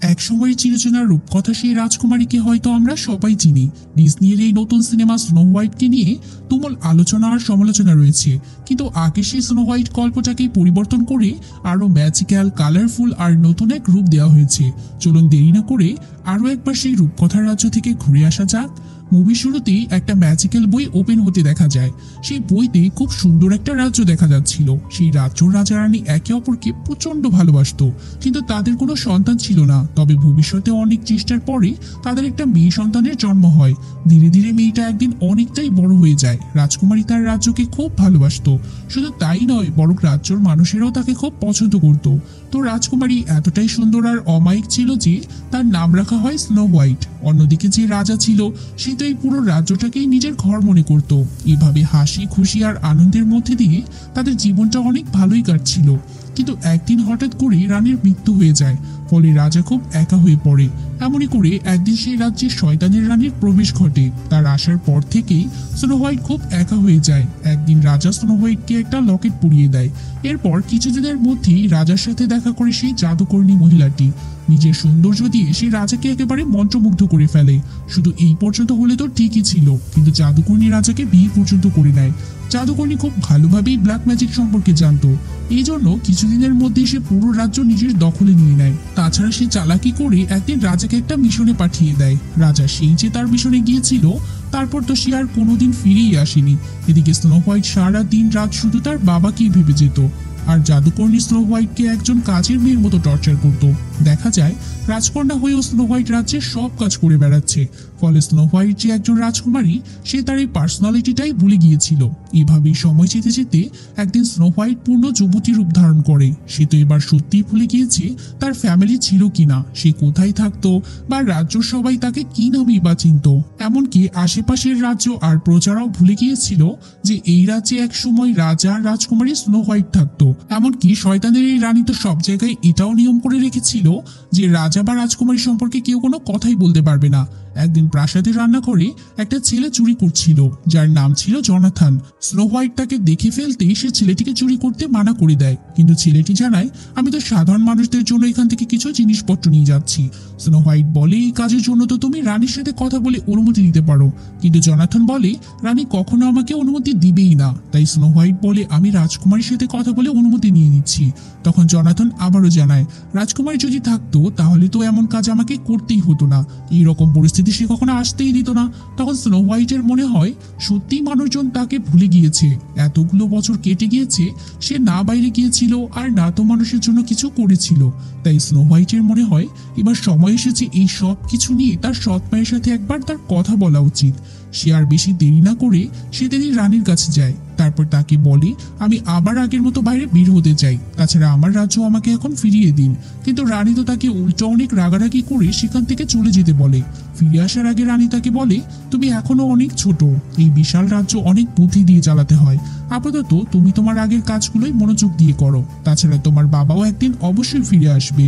একসময়ের চিরচেনা রূপকথা সেই রাজকুমারীকে হয়তো আমরা সবাই চিনি। ডিজনির এই নতুন সিনেমা স্নো হোয়াইটকে নিয়ে তুমুল আলোচনা আর সমালোচনা রয়েছে, কিন্তু আগে সেই স্নো হোয়াইট গল্পটাকে পরিবর্তন করে আরো ম্যাজিক্যাল, কালারফুল আর নতুন এক রূপ দেওয়া হয়েছে। চলুন দেরি না করে আরো একবার সেই রূপকথার রাজ্য থেকে ঘুরে আসা যাক। মুভি শুরুতেই একটা ম্যাজিক্যাল বই ওপেন হতে দেখা যায়। সেই বইতে খুব সুন্দর একটা রাজ্য দেখা যাচ্ছিল। সেই রাজ্যর রাজা রানী একে অপরকে প্রচন্ড ভালোবাসতো, কিন্তু তাদের কোনো সন্তান ছিল না। তবে ভবিষ্যতে অনেক চেষ্টার পরে তাদের একটা মেয়ে সন্তানের জন্ম হয়। ধীরে ধীরে মেয়েটা একদিন অনেকটাই বড় হয়ে যায়। রাজকুমারী তার রাজ্যকে খুব ভালোবাসতো। শুধু তাই নয়, বরং রাজ্যর মানুষেরাও তাকে খুব পছন্দ করত। তো রাজকুমারী এতটাই সুন্দর আর অমায়িক ছিল যে তার নাম রাখা হয় স্নো হোয়াইট। অন্যদিকে যে রাজা ছিল সে তো এই পুরো রাজ্যটাকেই নিজের ঘর মনে করত। এভাবে হাসি খুশি আর আনন্দের মধ্যে দিয়ে তাদের জীবনটা অনেক ভালোই কাটছিল। কিন্তু একদিন হঠাৎ করে রানীর মৃত্যু হয়ে যায়, ফলে রাজা খুব একা হয়ে পড়ে। এমনই করে একদিন সেই রাজ্যে শয়তানের রানীর প্রবেশ ঘটে। তার আসার পর থেকেই স্নো হোয়াইট খুব একা হয়ে যায়। একদিন রাজা স্নো হোয়াইটকে একটা লকেট পরিয়ে দেয়। এরপর কিছুদিনের মধ্যেই রাজার সাথে দেখা করে সেই জাদুকর্ণী মহিলাটি। নিজের সৌন্দর্য দিয়ে সেই রাজাকে একেবারে মন্ত্রমুগ্ধ করে ফেলে। শুধু এই পর্যন্ত হলে তো ঠিকই ছিল, কিন্তু জাদুকর্ণী রাজাকে বিয়ে পর্যন্ত করে নেয়। জাদুকর্ণী খুব ভালোভাবেই ব্ল্যাক ম্যাজিক সম্পর্কে জানতো, এই জন্য কিছুদিনের মধ্যে সে পুরো রাজ্য নিজের দখলে নিয়ে নেয়। তাছাড়া সে চালাকি করে একদিন রাজাকে একটা মিশনে পাঠিয়ে দেয়। রাজা সেই যে তার মিশনে গিয়েছিল, তারপর তো সে আর কোনোদিন ফিরেই আসেনি। এদিকে স্নো হোয়াইট সারা দিন রাত শুধু তার বাবাকেই ভেবে যেত, আর জাদুকর্ণী স্নো হোয়াইটকে একজন কাজের মেয়ের মতো টর্চার করত। দেখা যায় রাজকন্যা হয়েও স্নো হোয়াইট রাজ্যের সব কাজ করে বেড়াচ্ছে। ফলে স্নো হোয়াইট যে একজন রাজকুমারী, সে তার এই পার্সোনালিটিটাই ভুলে গিয়েছিল। এভাবেই সময় যেতে যেতে একদিন স্নো হোয়াইট পূর্ণ যুবতী রূপ ধারণ করে। সে তো এবার সত্যিই ভুলে গিয়েছে তার ফ্যামিলি ছিল কিনা, সে কোথায় থাকতো, বা রাজ্যর সবাই তাকে কি নামেই বা চিনত। এমনকি আশেপাশের রাজ্য আর প্রজারাও ভুলে গিয়েছিল যে এই রাজ্যে এক সময় রাজা আর রাজকুমারী স্নো হোয়াইট থাকতো। এমনকি শয়তানের এই রানী তো সব জায়গায় এটাও নিয়ম করে রেখেছিল যে রাজা বা রাজকুমারী সম্পর্কে কেউ কোনো কথাই বলতে পারবে না। একদিন প্রাসাদের রান্নাঘরে একটা ছেলে চুরি করছিল, যার নাম ছিল জনাথন। স্নো হোয়াইট তাকে দেখে ফেলতেই সে ছেলেটিকে চুরি করতে মানা করে দেয়, কিন্তু ছেলেটি জানায়, আমি তো সাধারণ মানুষদের জন্য এখান থেকে কিছু জিনিসপত্র নিয়ে যাচ্ছি। স্নো হোয়াইট বলে, এই কাজের জন্য তো তুমি রানীর সাথে কথা বলে অনুমতি নিতে পারো। কিন্তু জনাথন বলে, রানী কখনো আমাকে অনুমতি দিবেই না। তাই স্নো হোয়াইট বলে, আমি রাজকুমারীর সাথে কথা বলে অনুমতি নিয়ে নিচ্ছি। তখন জনাথন আবারও জানায়, রাজকুমারী যদি থাকতো তাহলে তো এমন কাজ আমাকে করতেই হতো না, এইরকম পরিস্থিতি সে কখনো আসতেই দিত না। তখন স্নো হোয়াইটের মনে হয় সত্যি মানুষজন তাকে ভুলে গিয়েছে। এতগুলো বছর কেটে গিয়েছে, সে না বাইরে গিয়েছিল আর না তো মানুষের জন্য কিছু করেছিল। তাই স্নো হোয়াইটের মনে হয় এবার সময় এসেছে এই সব কিছু নিয়ে তার সৎ মায়ের সাথে একবার তার কথা বলা উচিত। সে আর বেশি দেরি না করে সেদিনই রানীর কাছে যায়। তারপর তাকে বলে, আমি আবার আগের মতো বাইরে বের হতে চাই, তাছাড়া আমার রাজ্য আমাকে এখন ফিরিয়ে দিন। কিন্তু রানী তো তাকে উল্টো অনেক রাগারাগি করে সেখান থেকে চলে যেতে বলে। ফিরে আসার আগে রানী তাকে বলে, তুমি এখনো অনেক ছোট, এই বিশাল রাজ্য অনেক বুদ্ধি দিয়ে চালাতে হয়। আপাতত তুমি তোমার আগের কাজগুলোই মনোযোগ দিয়ে করো, তাছাড়া তোমার বাবাও একদিন অবশ্যই ফিরে আসবে।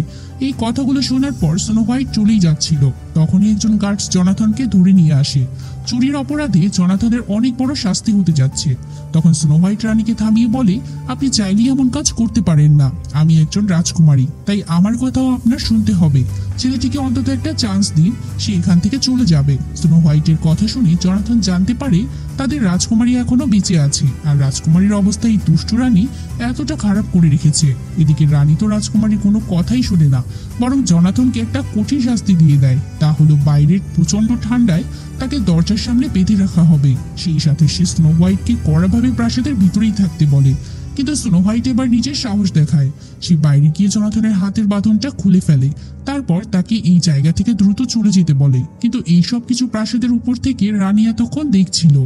এই কথাগুলো শোনার পর স্নো হোয়াইট চলেই যাচ্ছিল, তখনই একজন গার্ডস জনাথনকে ধরে নিয়ে আসে। চুরির অপরাধে জনাথনের অনেক বড় শাস্তি হতে যাচ্ছে। তখন স্নো হোয়াইট রানীকে থামিয়ে বলে, আপনি চাইলেই এমন কাজ করতে পারেন না, আমি একজন রাজকুমারী, তাই আমার কথাও আপনার শুনতে হবে। ছেলেটিকে অন্তত একটা চান্স দিন, সে এখান থেকে চলে যাবে। স্নো হোয়াইটের কথা শুনে জনাথন জানতে পারে তাদের রাজকুমারী এখনো বেঁচে আছে, আর রাজকুমারীর অবস্থা এই দুষ্ট রানী এতটা খারাপ করে রেখেছে। এদিকে রানী তো রাজকুমারী কোনো কথাই শোনে না, বরং জনাথনকে একটা কঠিন শাস্তি দিয়ে দেয়। তা হলো বাইরের প্রচন্ড ঠান্ডায় তাকে দরজার সামনে বেঁধে রাখা হবে। সেই সাথে সে স্নো হোয়াইটকে কড়াভাবে প্রাসাদের ভিতরেই থাকতে বলে। কিন্তু স্নো হোয়াইট এবার নিজের সাহস দেখায়। সে বাইরে গিয়ে জনাথনের হাতের বাঁধনটা খুলে ফেলে। তারপর তাকে এই জায়গা থেকে দ্রুত চলে যেতে বলে। কিন্তু এই সব কিছু প্রাসাদের উপর থেকে রানী এতক্ষণ দেখছিল।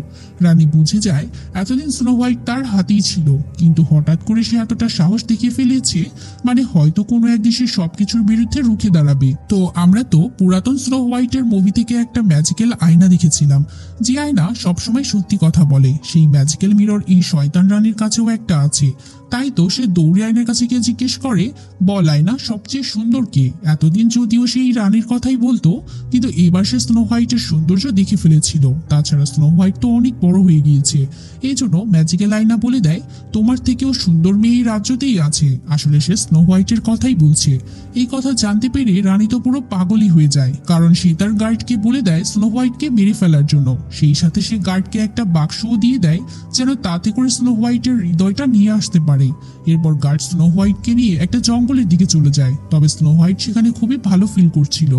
রানী বুঝে যায় এতদিন স্নো হোয়াইট তার হাতেই ছিল, কিন্তু হঠাৎ করে সে এতটা সাহস দেখিয়ে ফেলেছে, মানে হয়তো কোনো একদিন সে সবকিছুর বিরুদ্ধে রুখে দাঁড়াবে। তো আমরা তো পুরাতন স্নো হোয়াইটের মুভি থেকে একটা ম্যাজিক্যাল আয়না দেখেছিলাম, যে আয়না সবসময় সত্যি কথা বলে। সেই ম্যাজিক্যাল মিরর এই শয়তান রানীর কাছেও একটা আছে। তাই তো সে দৌড়ে আয়নার কাছে গিয়ে জিজ্ঞেস করে, বল আয়না, সবচেয়ে সুন্দর কে? এতদিন যদিও সেই রানীর কথাই বলতো, কিন্তু এবার সে স্নো হোয়াইটের সৌন্দর্য দেখে ফেলেছিল। তাছাড়া স্নো হোয়াইট তো অনেক বড় হয়ে গিয়েছে। এই জন্য ম্যাজিক্যাল আয়না বলে দেয়, তোমার থেকেও সুন্দর মেয়ে এই রাজ্যতেই আছে। আসলে সে স্নো হোয়াইটের কথাই বলছে। এই কথা জানতে পেরে রানী তো পুরো পাগলই হয়ে যায়, কারণ সে তার গার্ডকে বলে দেয় স্নো হোয়াইটকে মেরে ফেলার জন্য। সেই সাথে সে গার্ডকে একটা বাক্সও দিয়ে দেয়, যেন তাতে করে স্নো হোয়াইটের হৃদয়টা নিয়ে আসতে পারে। এরপর গার্ড স্নো হোয়াইটকে নিয়ে একটা জঙ্গলের দিকে চলে যায়। তবে স্নো হোয়াইট সেখানে খুবই ভালো ফিল করছিল।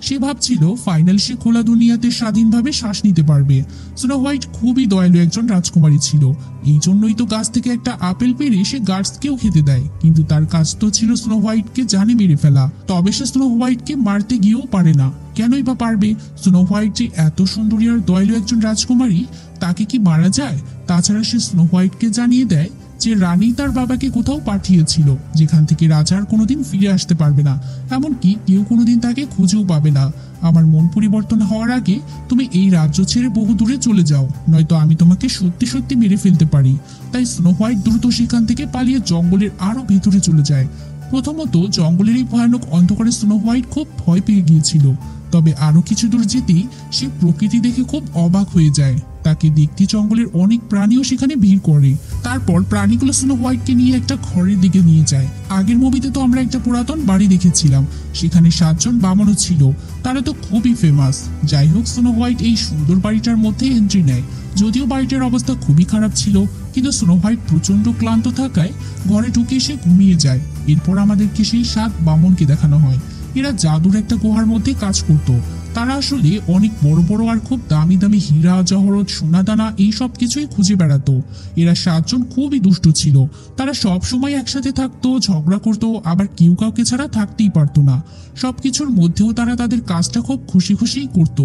সে ভাবছিল ফাইনাল সে খোলা দুনিয়াতে স্বাধীনভাবে শ্বাস নিতে পারবে। স্নো হোয়াইট খুবই দয়ালু একজন রাজকুমারী ছিল। এই জন্যই তো গাছ থেকে একটা আপেল পেড়ে সে গার্ডসকেও খেতে দেয়। কিন্তু তার কাজ তো ছিল স্নো হোয়াইটকে জানে মেরে ফেলা। তবে সে স্নো হোয়াইটকে মারতে গিয়েও পারে না। কেনই বা পারবে? স্নো হোয়াইট যে এত সুন্দরী আর দয়ালু একজন রাজকুমারী, তাকে কি মারা যায়? তাছাড়া সে স্নো হোয়াইটকে জানিয়ে দেয় যে রানী তার বাবাকে কোথাও পাঠিয়েছিল, যেখান থেকে রাজা আর কোনোদিন ফিরে আসতে পারবে না। এমনকি কেউ কোনোদিন তাকে খুঁজেও পাবে না। আমার মন পরিবর্তন হওয়ার আগে তুমি এই রাজ্য ছেড়ে বহু দূরে চলে যাও, নয়তো আমি তোমাকে সত্যি সত্যি মেরে ফেলতে পারি। তাই স্নো হোয়াইট দ্রুত সেখান থেকে পালিয়ে জঙ্গলের আরো ভেতরে চলে যায়। প্রথমত জঙ্গলের এই ভয়ানক অন্ধকারে স্নো হোয়াইট খুব ভয় পেয়ে গিয়েছিল। তবে আরো কিছু দূর যেতেই সে প্রকৃতি দেখে খুব অবাক হয়ে যায়। তাকে দেখতে জঙ্গলের অনেক প্রাণীও সেখানে ভিড় করে। তারপর প্রাণীগুলো স্নো হোয়াইটকে নিয়ে একটা ঘরের দিকে নিয়ে যায়। আগের মুভিতে তো আমরা একটা পুরাতন বাড়ি দেখেছিলাম, সেখানে 7 জন বামনও ছিল। তারা তো খুবই ফেমাস। যাই হোক, স্নো হোয়াইট এই সুন্দর বাড়িটার মধ্যে এন্ট্রি নেয়। যদিও বাড়িটার অবস্থা খুবই খারাপ ছিল, কিন্তু স্নো হোয়াইট প্রচন্ড ক্লান্ত থাকায় ঘরে ঢুকে সে ঘুমিয়ে যায়। এরপর আমাদেরকে সেই 7 বামনকে দেখানো হয়। এরা জাদুর একটা গুহার মধ্যে কাজ করত। তারা আসলে অনেক বড় বড় আর খুব দামি দামি হীরা জহরত সোনাদানা এই সব কিছুই খুঁজে বেড়াতো। এরা 7 জন খুবই দুষ্ট ছিল। তারা সব সময় একসাথে থাকতো, ঝগড়া করতো, আবার কেউ কাউকে ছাড়া থাকতেই পারতো না। সবকিছুর মধ্যেও তারা তাদের কাজটা খুব খুশি খুশিই করত।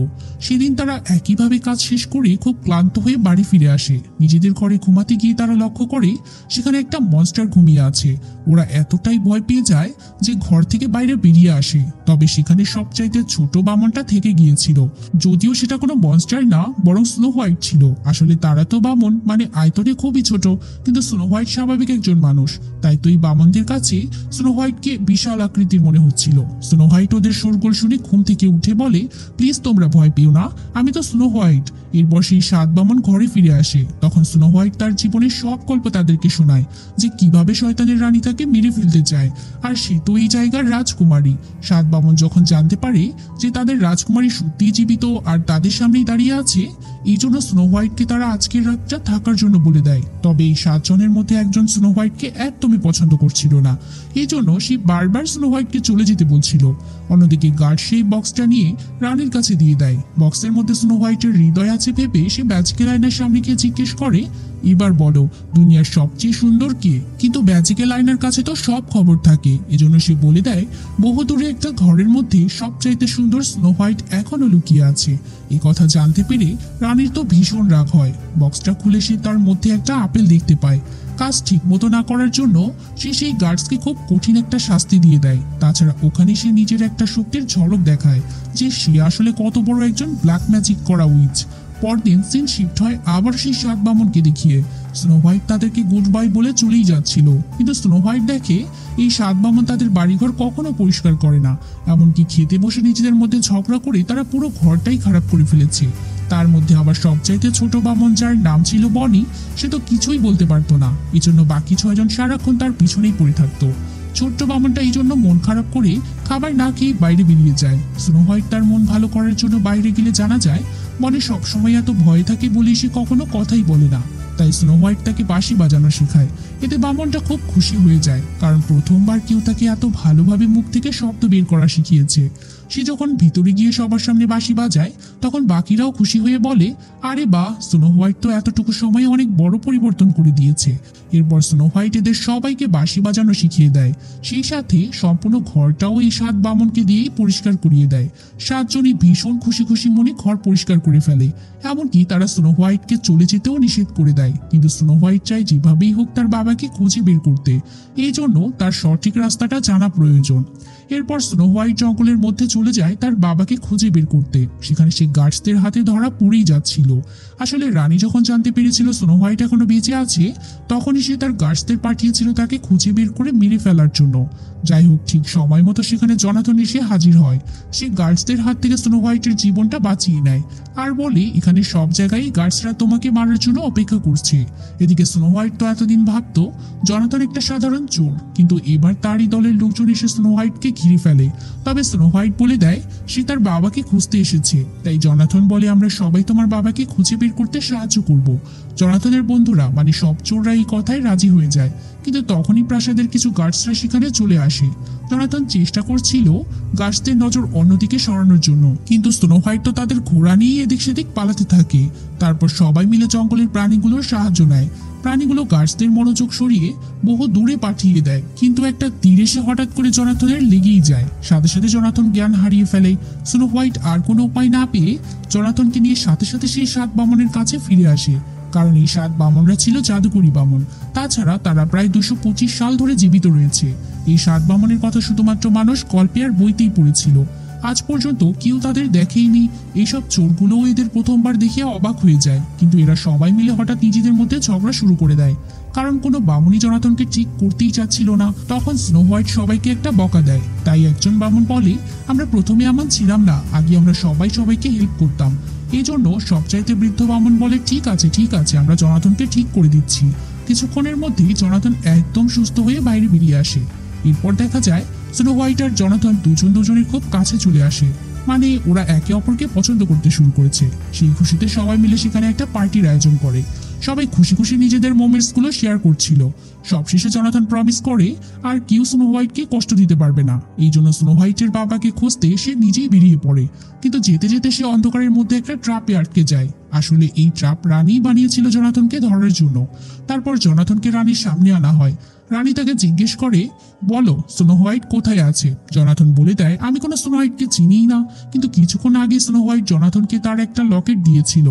সেদিন তারা একইভাবে কাজ শেষ করে খুব ক্লান্ত হয়ে বাড়ি ফিরে আসে। নিজেদের ঘরে ঘুমাতে গিয়ে তারা লক্ষ্য করে সেখানে একটা মনস্টার ঘুমিয়ে আছে। ওরা এতটাই ভয় পেয়ে যায় যে ঘর থেকে বাইরে বেরিয়ে আসে। তবে সেখানে সবচাইতে ছোট বামনটা থেকে গিয়েছিল। যদিও সেটা কোনো মনস্টার না, বরং স্নো হোয়াইট ছিল। আসলে তারা তো বামন, মানে আয়তনে খুবই ছোট, কিন্তু স্নো হোয়াইট স্বাভাবিক একজন মানুষ। তাই তো এই বামনদের কাছে স্নো হোয়াইটকে বিশাল আকৃতির মনে হচ্ছিল। স্নো হোয়াইট ওদের শোরগোল শুনে ঘুম থেকে উঠে বলে, প্লিজ তোমরা ভয় পেও না, আমি তো স্নো হোয়াইট। এরপর সেই 7 বামন ঘরে ফিরে আসে। তখন স্নো হোয়াইট তার জীবনের সব গল্প তাদেরকে শোনায়, যে কিভাবে শয়তানের রানী তাকে মেরে ফেলতে চায়। আর সে তো এই জায়গার রাজকুমারী। 7 বামন যখন জানতে পারে যে তাদের রাজকুমারী সত্যিই জীবিত আর তাদের সামনেই দাঁড়িয়ে আছে, এই জন্য স্নো হোয়াইটকে তারা আজকের রাতটা থাকার জন্য বলে দেয়। তবে এই 7 জনের মধ্যে একজন স্নো হোয়াইটকে একদমই পছন্দ করছিল না। এই জন্য সে বারবার স্নো হোয়াইটকে চলে যেতে বলছিল। অন্যদিকে গার্ড সেই বক্সটা নিয়ে রানীর কাছে দিয়ে দেয়। বক্সের মধ্যে স্নো হোয়াইটের হৃদয় আছে ভেবে সে ম্যাজিক্যাল আয়নার সামনে গিয়ে জিজ্ঞেস করে, এবার বলো দুনিয়ার সবচেয়ে সুন্দর কে? কিন্তু ম্যাজিক্যাল আয়নার কাছে তো সব খবর থাকে। এজন্য সে বলে দেয়, বহু দূরে একটা ঘরের মধ্যে সবচাইতে সুন্দর স্নো হোয়াইট এখনো লুকিয়ে আছে। এই কথা জানতে পেরে রানীর তো ভীষণ রাগ হয়। বক্সটা খুলে সে তার মধ্যে একটা আপেল দেখতে পায়। কাজ ঠিক মতো না করার জন্য সে সেই গার্ডসকে খুব কঠিন একটা শাস্তি দিয়ে দেয়। তাছাড়া ওখানে সে নিজের একটা শক্তির ঝলক দেখায়, যে সে আসলে কত বড় একজন ব্ল্যাক ম্যাজিক করা উইচ। পরদিন সিন শিফট হয় আবার সেই 7 বামনকে দেখিয়ে। স্নো হোয়াইট তাদেরকে গুড বাই বলে চলেই যাচ্ছিল, কিন্তু স্নো হোয়াইট দেখে এই 7 বামন তাদের বাড়িঘর কখনো পরিষ্কার করে না। এমনকি খেতে বসে নিজেদের মধ্যে ঝগড়া করে তারা পুরো ঘরটাই খারাপ করে ফেলেছে। তার মধ্যে আবার সবচাইতে ছোট বামন, যার নাম ছিল বনি, সে তো কিছুই বলতে পারতো না। এই জন্য বাকি 6 জন সারাক্ষণ তার পিছনেই পড়ে থাকতো। ছোট্ট বামনটা এই জন্য মন খারাপ করে খাবার না খেয়ে বাইরে বেরিয়ে যায়। স্নো হোয়াইট তার মন ভালো করার জন্য বাইরে গেলে জানা যায় বনি সবসময় এত ভয় থাকে বলে সে কখনো কথাই বলে না। তাই স্নো হোয়াইট তাকে বাঁশি বাজানো শেখায়। এতে বামনটা খুব খুশি হয়ে যায়, কারণ প্রথমবার কেউ তাকে এত ভালোভাবে মুখ থেকে শব্দ বের করা শিখিয়েছে। সে যখন ভিতরে গিয়ে সবার সামনে বাঁশি বাজায়, তখন বাকিরাও খুশি হয়ে বলে, আরে বাহ, স্নো হোয়াইট তো এতটুকু সময়ে অনেক বড় পরিবর্তন করে দিয়েছে। এরপর স্নো হোয়াইট এদের সবাইকে বাঁশি বাজানো শিখিয়ে দেয়। সেই সাথে সম্পূর্ণ ঘরটাও এই 7 বামনকে দিয়েই পরিষ্কার করিয়ে দেয়। 7 জনই ভীষণ খুশি খুশি মনে ঘর পরিষ্কার করে ফেলে। এমনকি তারা স্নো হোয়াইটকে চলে যেতেও নিষেধ করে দেয়। কিন্তু স্নো হোয়াইট চায় যেভাবেই হোক তার বাবাকে খুঁজে বের করতে। এই জন্য তার সঠিক রাস্তাটা জানা প্রয়োজন। এরপর স্নো হোয়াইট জঙ্গলের মধ্যে চলে যায় তার বাবাকে খুঁজে বের করতে। সেখানে সে গার্ডসদের হাতে ধরা পড়েই যাচ্ছিল। আসলে রানী যখন জানতে পেরেছিল স্নো হোয়াইট এখনো বেঁচে আছে, তখনই সে তার গার্ডসদের পাঠিয়েছিল তাকে খুঁজে বের করে মেরে ফেলার জন্য। যাই হোক, ঠিক সময় মতো সেখানে জনাথন এসে হাজির হয়। সে গার্ডসদের হাত থেকে স্নো হোয়াইটের জীবনটা বাঁচিয়ে নেয় আর বলে, এখানে সব জায়গায় গার্ডসরা তোমাকে মারার জন্য অপেক্ষা করছে। এদিকে স্নো হোয়াইট তো এতদিন ভাবতো জনাথন একটা সাধারণ চোর, কিন্তু এবার তারই দলের লোকজন এসে স্নো হোয়াইটকে ঘিরে ফেলে। তবে স্নো হোয়াইট বলে দেয় সে তার বাবাকে খুঁজতে এসেছে। তাই জনাথন বলে, আমরা সবাই তোমার বাবাকে খুঁজে বের করতে সাহায্য করব। জনাথনের বন্ধুরা মানে সব চোররা এই কথায় রাজি হয়ে যায়, কিন্তু তখনই প্রাসাদের কিছু গার্ডসরা সেখানে চলে আসে। জনাথন চেষ্টা করছিল গার্ডসদের নজর অন্যদিকে সরানোর জন্য, কিন্তু স্নো হোয়াইট তো তাদের ঘোড়া নিয়ে এদিক সেদিক পালাতে থাকে। তারপর সবাই মিলে জঙ্গলের প্রাণীগুলোর সাহায্য নেয়। প্রাণীগুলো গার্ডসদের মনোযোগ সরিয়ে বহু দূরে পাঠিয়ে দেয়, কিন্তু একটা তীর এসে হঠাৎ করে জনাথনের লেগেই যায়। সাথে সাথে জনাথন জ্ঞান হারিয়ে ফেলে। স্নো হোয়াইট আর কোনো উপায় না পেয়ে জনাথনকে নিয়ে সাথে সাথে সেই 7 বামনের কাছে ফিরে আসে, কারণ এই 7 বামনরা ছিল জাদুকরী বামন। তাছাড়া তারা প্রায় 225 সাল ধরে জীবিত রয়েছে। এই 7 বামনের কথা শুধুমাত্র মানুষ গল্পে আর বইতেই পড়েছিল। আজ পর্যন্ত কেউ তাদের দেখেইনি। এইসব চোরগুলোও এদের প্রথমবার দেখে অবাক হয়ে যায়, কিন্তু এরা সবাই মিলে হঠাৎ নিজেদের মধ্যে ঝগড়া শুরু করে দেয়, কারণ কোনো বামুনি জনাথনকে ঠিক করতেই চাচ্ছিল না। তখন স্নো হোয়াইট সবাইকে একটা বকা দেয়। তাই একজন বামন বলে, আমরা প্রথমে এমন ছিলাম না, আগে আমরা সবাই সবাইকে হেল্প করতাম। এই জন্য সবচাইতে বৃদ্ধ বামন বলে, ঠিক আছে, আমরা জনাথনকে ঠিক করে দিচ্ছি। কিছুক্ষণের মধ্যেই জনাথন একদম সুস্থ হয়ে বাইরে বেরিয়ে আসে। এরপর দেখা যায় স্নো হোয়াইট আর জনাথন দুজনের খুব কাছে চলে আসে, মানে ওরা একে অপরকে পছন্দ করতে শুরু করেছে। সেই খুশিতে সবাই মিলে সেখানে একটা পার্টির আয়োজন করে। সবাই খুশি খুশি নিজেদের মোমেন্টস গুলো শেয়ার করছিল। সবশেষে জনাথন প্রমিস করে আর কেউ স্নো হোয়াইটকে কষ্ট দিতে পারবে না। এই জন্য স্নো হোয়াইটের বাবাকে খুঁজতে সে নিজেই বেরিয়ে পড়ে, কিন্তু যেতে যেতে সে অন্ধকারের মধ্যে একটা ট্রাপে আটকে যায়। আসলে এই ট্রাপ রানী বানিয়েছিল জনাথনকে ধরার জন্য। তারপর জনাথনকে রানীর সামনে আনা হয়। রানী তাকে জিজ্ঞেস করে, বলো স্নো হোয়াইট কোথায় আছে? জনাথন বলে দেয়, আমি কোনো স্নো হোয়াইটকে চিনিই না, কিন্তু কিছুক্ষণ আগে স্নো হোয়াইট জনাথনকে তার একটা লকেট দিয়েছিল।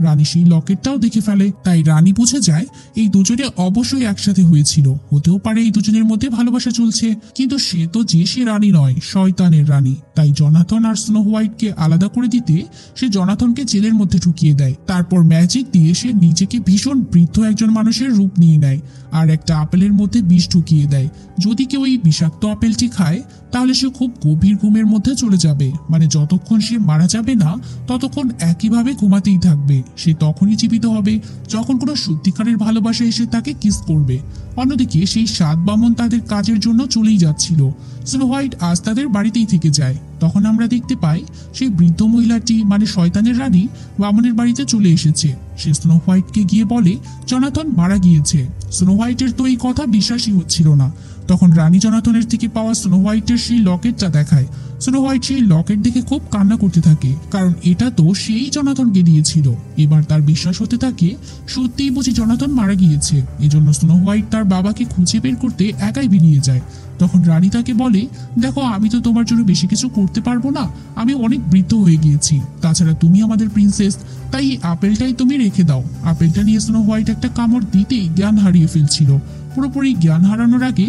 রানী সেই লকেটটাও দেখে ফেলে। তাই রানী বুঝে যায় এই দুজনে অবশ্যই একসাথে হয়েছিল। হতেও পারে এই দুজনের মধ্যে ভালোবাসা চলছে, কিন্তু সে রানী নয়, শয়তানের রানী। তাই জনাথন আর স্নো হোয়াইটকে আলাদা করে দিতে সে জনাথনকে জেলের মধ্যে ঢুকিয়ে দেয়। তারপর ম্যাজিক দিয়ে সে নিজেকে ভীষণ বৃদ্ধ একজন মানুষের রূপ নিয়ে নেয় আর একটা আপেলের মধ্যে বিষ ঢুকিয়ে দেয়। যদি কেউ এই বিষাক্ত আপেলটি খায় তাহলে সে খুব গভীর ঘুমের মধ্যে চলে যাবে, মানে যতক্ষণ সে মারা যাবে না ততক্ষণ একইভাবে ঘুমাতেই থাকবে। সে তখনই জীবিত হবে যখন কোনো সত্যিকারের ভালোবাসা এসে তাকে কিস করবে। অন্যদিকে সেই 7 বামন তাদের কাজের জন্য চলেই যাচ্ছিল। স্নো হোয়াইট আজ তাদের বাড়িতেই থেকে যায়। তখন আমরা দেখতে পাই সেই বৃদ্ধ মহিলাটি মানে শয়তানের রানী বামনের বাড়িতে চলে এসেছে। সে স্নো হোয়াইটকে গিয়ে বলে জনাথন মারা গিয়েছে। স্নো হোয়াইটের তো এই কথা বিশ্বাসই হচ্ছিল না। তখন রানী জনাথনের থেকে পাওয়া স্নো হোয়াইটের সেই লকেটটা দেখায়। স্নো হোয়াইট সেই লকেট দেখে খুব কান্না করতে থাকে, কারণ এটা তো সেই জনাথনকে দিয়েছিল। এবার তার বিশ্বাস হতে থাকে সত্যিই বুঝি জনাথন মারা গিয়েছে। এজন্য স্নো হোয়াইট তার বাবাকে খুঁজে বের করতে একাই বেরিয়ে যায়। তখন রানী তাকে বলে, দেখো আমি তো তোমার জন্য বেশি কিছু করতে পারবো না, আমি অনেক বৃদ্ধ হয়ে গিয়েছি। তাছাড়া তুমি আমাদের প্রিন্সেস, তাই এই আপেলটাই তুমি রেখে দাও। আপেলটা নিয়ে স্নো হোয়াইট একটা কামড় দিতেই জ্ঞান হারিয়ে ফেলছিল। পুরোপুরি জ্ঞান হারানোর আগে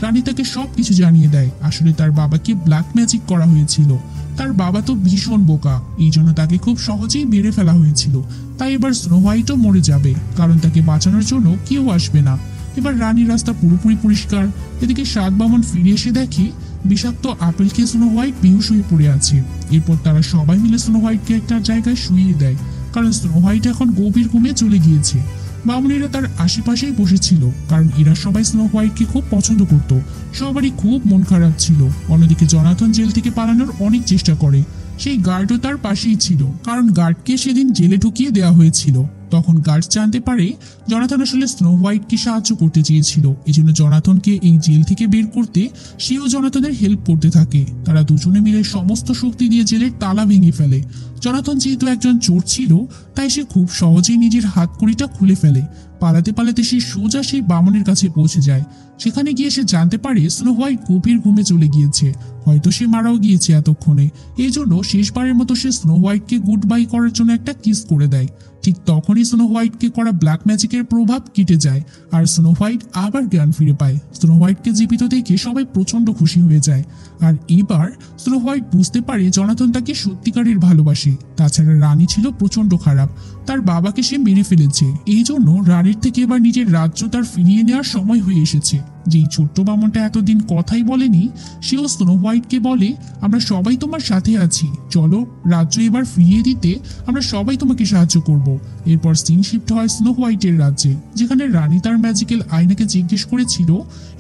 রানী তাকে সবকিছু জানিয়ে দেয়। আসলে তার বাবাকে ব্ল্যাক ম্যাজিক করা হয়েছিল। তার বাবা তো ভীষণ বোকা, এই জন্য তাকে খুব সহজেই মেরে ফেলা হয়েছিল। তাই এবার স্নো হোয়াইটও মরে যাবে, কারণ তাকে বাঁচানোর জন্য কেউ আসবে না। এবার রানীর রাস্তা পুরোপুরি পরিষ্কার। এদিকে 7 বামন ফিরে এসে দেখে বিষাক্ত আপেল খেয়ে স্নো হোয়াইট বেহুশ হয়ে পড়ে আছে। এরপর তারা সবাই মিলে স্নো হোয়াইটকে একটা জায়গায় শুইয়ে দেয়, কারণ স্নো হোয়াইট এখন গভীর ঘুমে চলে গিয়েছে। বামুনিরা তার আশেপাশেই বসেছিল, কারণ এরা সবাই স্নো হোয়াইটকে খুব পছন্দ করত। সবারই খুব মন খারাপ ছিল। অন্যদিকে জনাথন জেল থেকে পালানোর অনেক চেষ্টা করে। সেই গার্ডও তার পাশেই ছিল, কারণ গার্ডকে সেদিন জেলে ঢুকিয়ে দেওয়া হয়েছিল। তখন গার্ড জানতে পারে জনাথন আসলে স্নো হোয়াইটকে সাহায্য করতে চেয়েছিল। এই জন্য জনাথনকে এই জেল থেকে বের করতে সেও জনাথনের হেল্প করতে থাকে। তারা দুজনে মিলে সমস্ত শক্তি দিয়ে জেলের তালা ভেঙে ফেলে। জনাথন যেহেতু একজন চোর ছিল, তাই সে খুব সহজেই নিজের হাতকড়িটা খুলে ফেলে। পালাতে পালাতে সে সোজা সেই বামনের কাছে পৌঁছে যায়। সেখানে গিয়ে সে জানতে পারে স্নো হোয়াইট গভীর ঘুমে চলে গিয়েছে, হয়তো সে মারাও গিয়েছে এতক্ষণে। এই জন্য শেষবারের মতো সে স্নো হোয়াইটকে গুড বাই করার জন্য একটা কিস করে দেয়। ঠিক তখনই স্নো হোয়াইটকে করা ব্ল্যাক ম্যাজিকের প্রভাব কেটে যায় আর স্নো হোয়াইট আবার জ্ঞান ফিরে পায়। স্নো হোয়াইটকে জীবিত দেখে সবাই প্রচন্ড খুশি হয়ে যায়। আর এবার স্নো হোয়াইট বুঝতে পারে জনাথন তাকে সত্যিকারের ভালোবাসে। তাছাড়া রানী ছিল প্রচন্ড খারাপ, তার বাবাকে সে মেরে ফেলেছে। এই জন্য রানীর থেকে এবার নিজের রাজ্য তার ফিরিয়ে নেওয়ার সময় হয়ে এসেছে। যেই ছোট্ট বামনটা এতদিন কথাই বলেনি, সেও স্নো হোয়াইটকে বলে, আমরা সবাই তোমার সাথে আছি, চলো রাজ্য এবার ফিরিয়ে দিতে আমরা সবাই তোমাকে সাহায্য করব। এরপর সিন শিফট হয় স্নো হোয়াইটের রাজ্যে, যেখানে রানী তার ম্যাজিক্যাল আয়নাকে জিজ্ঞেস করেছিল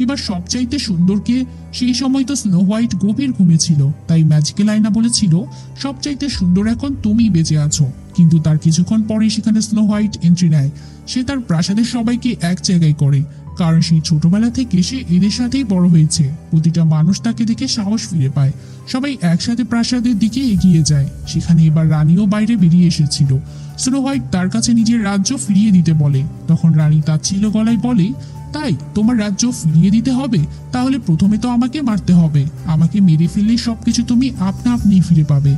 এবার সবচাইতে সুন্দরকে। সেই সময় তো স্নো হোয়াইট গভীর ঘুমেছিল, তাই ম্যাজিক্যাল আয়না বলেছিল সবচাইতে সুন্দর এখন তুমিই বেঁচে আছো। কিন্তু তার কিছুক্ষণ পরে সেখানে স্নো হোয়াইট এন্ট্রি নেয়। সে তার প্রাসাদের সবাইকে এক জায়গায় করে, কারণ সেই ছোটবেলা থেকে সে এদের সাথেই বড় হয়েছে। প্রতিটা মানুষ তাকে দেখে সাহস ফিরে পায়। সবাই একসাথে প্রাসাদের দিকে এগিয়ে যায়। সেখানে এবার রানীও বাইরে বেরিয়ে এসেছিল। স্নো হোয়াইট তার কাছে নিজের রাজ্য ফিরিয়ে দিতে বলে। তখন রানী তাচ্ছিল্য গলায় বলে, তাই তোমার রাজ্য ফিরিয়ে দিতে হবে? তাহলে প্রথমে তো আমাকে মারতে হবে। আমাকে মেরে ফেললেই সবকিছু তুমি আপনা আপনি ফিরে পাবে।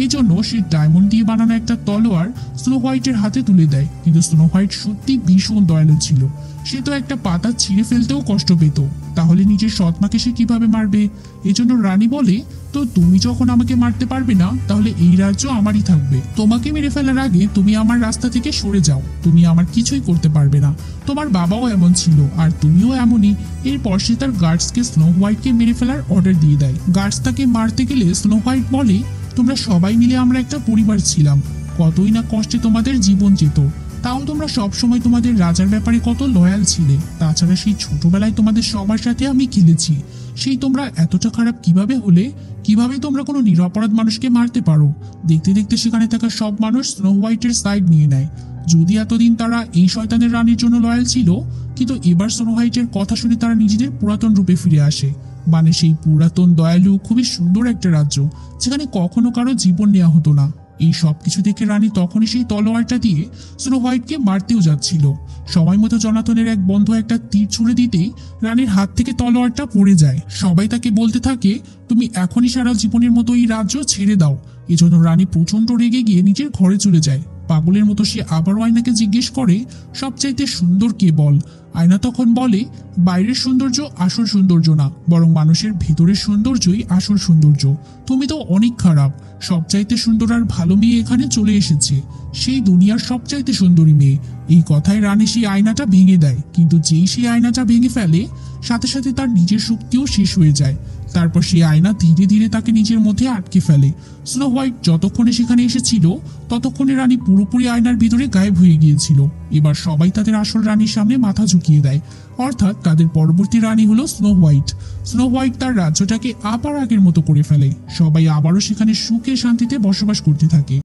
এই জন্য সে ডায়মন্ড দিয়ে বানানো একটা তলোয়ার স্নো হোয়াইটের হাতে তুলে দেয়। কিন্তু স্নো হোয়াইট সত্যি ভীষণ দয়ালু ছিল। সে তো একটা পাতা ছিঁড়ে ফেলতেও কষ্ট পেত, তাহলে নিজের সৎমাকে সে কিভাবে মারবে? এজন্য রানী বলে, তো তুমি যখন আমাকে মারতে পারবে না, তাহলে এই রাজ্য আমারই থাকবে। তোমাকে মেরে ফেলার আগে তুমি আমার রাস্তা থেকে সরে যাও, তুমি আমার কিছুই করতে পারবে না। তোমার বাবাও এমন ছিল আর তুমিও এমনই। এরপর সে তার গার্ডসকে স্নো হোয়াইটকে মেরে ফেলার অর্ডার দিয়ে দেয়। গার্ডস তাকে মারতে গেলে স্নো হোয়াইট বলে, তোমরা সবাই মিলে আমরা একটা পরিবার ছিলাম, কতই না কষ্টে তোমাদের জীবন যেত, তাও তোমরা সবসময় তোমাদের রাজার ব্যাপারে কত লয়াল ছিলে। তাছাড়া সেই ছোটবেলায় তোমাদের সবার সাথে আমি খেলেছি, সেই তোমরা এতটা খারাপ কিভাবে হলে? কিভাবে তোমরা কোনো নিরপরাধ মানুষকে মারতে পারো? দেখতে দেখতে সেখানে থাকা সব মানুষ স্নো হোয়াইটের সাইড নিয়ে নেয়। যদি এতদিন তারা এই শয়তানের রানীর জন্য লয়াল ছিল, কিন্তু এবার স্নো হোয়াইটের কথা শুনে তারা নিজেদের পুরাতন রূপে ফিরে আসে। মানে সেই পুরাতন দয়ালু খুবই সুন্দর একটা রাজ্য, যেখানে কখনো কারো জীবন নেওয়া হতো না। এই সবকিছু দেখে রানী তখনই সেই তলোয়ারটা দিয়ে স্নো হোয়াইটকে মারতেও যাচ্ছিল। সময় মতো জনাথনের এক বন্ধু একটা তীর ছুঁড়ে দিতেই রানীর হাত থেকে তলোয়ারটা পড়ে যায়। সবাই তাকে বলতে থাকে, তুমি এখনই সারা জীবনের মতো এই রাজ্য ছেড়ে দাও। এজন্য রানী প্রচন্ড রেগে গিয়ে নিজের ঘরে চলে যায়। পাগলের মতো সে আবারও আয়নাকে জিজ্ঞেস করে, সবচাইতে সুন্দর কে বল? আয়না তখন বলে, বাইরের সৌন্দর্য আসল সৌন্দর্য না, বরং মানুষের ভেতরের সৌন্দর্যই আসল সৌন্দর্য। তুমি তো অনেক খারাপ, সবচাইতে সুন্দর আর ভালো মেয়ে এখানে চলে এসেছে, সেই দুনিয়ার সবচাইতে সুন্দরী মেয়ে। এই কথায় রানী সেই আয়নাটা ভেঙে দেয়, কিন্তু যেই সেই আয়নাটা ভেঙে ফেলে, সাথে সাথে তার নিজের শক্তিও শেষ হয়ে যায়। তারপর সেই আয়না ধীরে ধীরে তাকে নিজের মধ্যে আটকে ফেলে। স্নো হোয়াইট যতক্ষণে সেখানে এসেছিল, ততক্ষণে রানী পুরোপুরি আয়নার ভিতরে গায়েব হয়ে গিয়েছিল। এবার সবাই তাদের আসল রানীর সামনে মাথা ঝুঁকিয়ে দেয়, অর্থাৎ তাদের পরবর্তী রানী হলো স্নো হোয়াইট। স্নো হোয়াইট তার রাজ্যটাকে আবার আগের মতো করে ফেলে। সবাই আবারও সেখানে সুখে শান্তিতে বসবাস করতে থাকে।